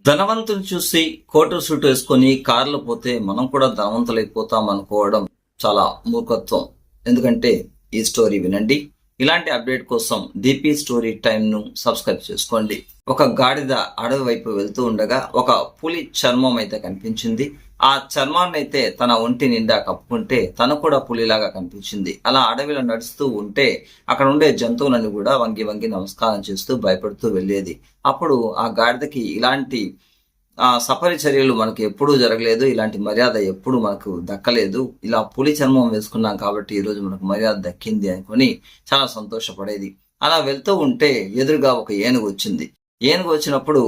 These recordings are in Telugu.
ధనవంతుని చూసి కోటు సూట్ వేసుకొని కార్లు పోతే మనం కూడా ధనవంతులైపోతాం అనుకోవడం చాలా మూర్ఖత్వం. ఎందుకంటే ఈ స్టోరీ వినండి. ఇలాంటి అప్డేట్ కోసం డిపి స్టోరీ టైమ్ ను సబ్స్క్రైబ్ చేసుకోండి. ఒక గాడిద అడవి వైపు వెళ్తూ ఉండగా ఒక పులి చర్మం అయితే కనిపించింది. ఆ చర్మాన్ని అయితే తన ఒంటి నిండా కప్పుకుంటే తను కూడా పులిలాగా కనిపించింది. అలా అడవిలో నడుస్తూ ఉంటే అక్కడ ఉండే జంతువులను కూడా వంగి వంగి నమస్కారం చేస్తూ భయపడుతూ వెళ్ళేది. అప్పుడు ఆ గాడిదకి ఇలాంటి సఫరి చర్యలు మనకు ఎప్పుడూ జరగలేదు, ఇలాంటి మర్యాద ఎప్పుడు మనకు దక్కలేదు. ఇలా పులి చర్మం వేసుకున్నాం కాబట్టి ఈరోజు మనకు మర్యాద దక్కింది అనుకుని చాలా సంతోషపడేది. అలా వెళ్తూ ఉంటే ఎదురుగా ఒక ఏనుగు వచ్చింది. ఏనుగు వచ్చినప్పుడు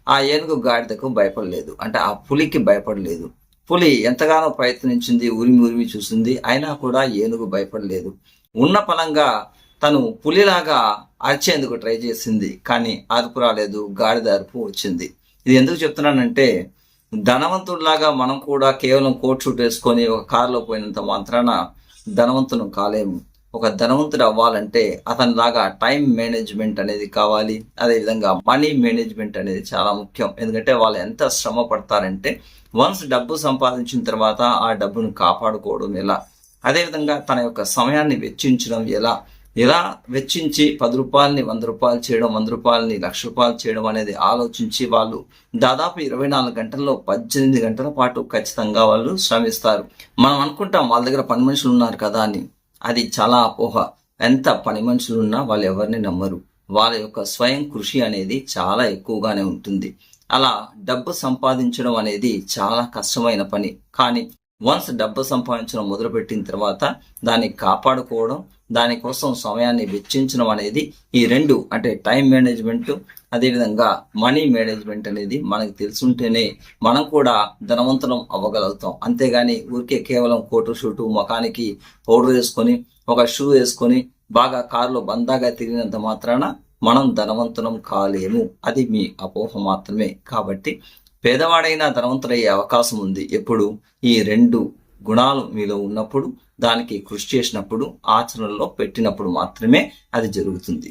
ఆ ఏనుగు గాడిదకు భయపడలేదు, అంటే ఆ పులికి భయపడలేదు. పులి ఎంతగానో ప్రయత్నించింది, ఉరిమి ఉరిమి చూసింది, అయినా కూడా ఏనుగు భయపడలేదు. ఉన్న పలంగా తను పులిలాగా అరిచేందుకు ట్రై చేసింది, కానీ అరుపు రాలేదు, గాడిద అరుపు వచ్చింది. ఇది ఎందుకు చెప్తున్నానంటే, ధనవంతుడిలాగా మనం కూడా కేవలం కోట్ షూట్ వేసుకొని ఒక కారులో పోయినంత మాత్రాన ధనవంతును కాలేము. ఒక ధనవంతుడు అవ్వాలంటే అతనిలాగా టైం మేనేజ్మెంట్ అనేది కావాలి. అదేవిధంగా మనీ మేనేజ్మెంట్ అనేది చాలా ముఖ్యం. ఎందుకంటే వాళ్ళు ఎంత శ్రమ పడతారంటే, వన్స్ డబ్బు సంపాదించిన తర్వాత ఆ డబ్బును కాపాడుకోవడం ఎలా, అదేవిధంగా తన యొక్క సమయాన్ని వెచ్చించడం ఎలా వెచ్చించి 10 రూపాయలని 100 రూపాయలు చేయడం, 100 రూపాయలని 1,00,000 రూపాయలు చేయడం అనేది ఆలోచించి వాళ్ళు దాదాపు 24 గంటల్లో 18 గంటల పాటు ఖచ్చితంగా వాళ్ళు శ్రమిస్తారు. మనం అనుకుంటాం వాళ్ళ దగ్గర పని మనుషులు ఉన్నారు కదా అని. అది చాలా అపోహ. ఎంత పని మనుషులు ఉన్నా వాళ్ళు ఎవరిని నమ్మరు. వాళ్ళ యొక్క స్వయం కృషి అనేది చాలా ఎక్కువగానే ఉంటుంది. అలా డబ్బు సంపాదించడం అనేది చాలా కష్టమైన పని. కానీ వన్స్ డబ్బు సంపాదించడం మొదలుపెట్టిన తర్వాత దాన్ని కాపాడుకోవడం, దానికోసం సమయాన్ని వెచ్చించడం అనేది, ఈ రెండు అంటే టైం మేనేజ్మెంట్ అదేవిధంగా మనీ మేనేజ్మెంట్ అనేది మనకు తెలుసుంటేనే మనం కూడా ధనవంతులం అవ్వగలుగుతాం. అంతేగాని ఊరికే కేవలం కోటు షూటు ముఖానికి పౌడర్ వేసుకొని ఒక షూ వేసుకొని బాగా కారులో బందాగా తిరిగినంత మాత్రాన మనం ధనవంతులం కాలేము. అది మీ అపోహ మాత్రమే. కాబట్టి పేదవాడైనా ధనవంతుడయ్యే అవకాశం ఉంది ఎప్పుడు ఈ 2 గుణాలు మీలో ఉన్నప్పుడు, దానికి కృషి చేసినప్పుడు, ఆచరణలో పెట్టినప్పుడు మాత్రమే అది జరుగుతుంది.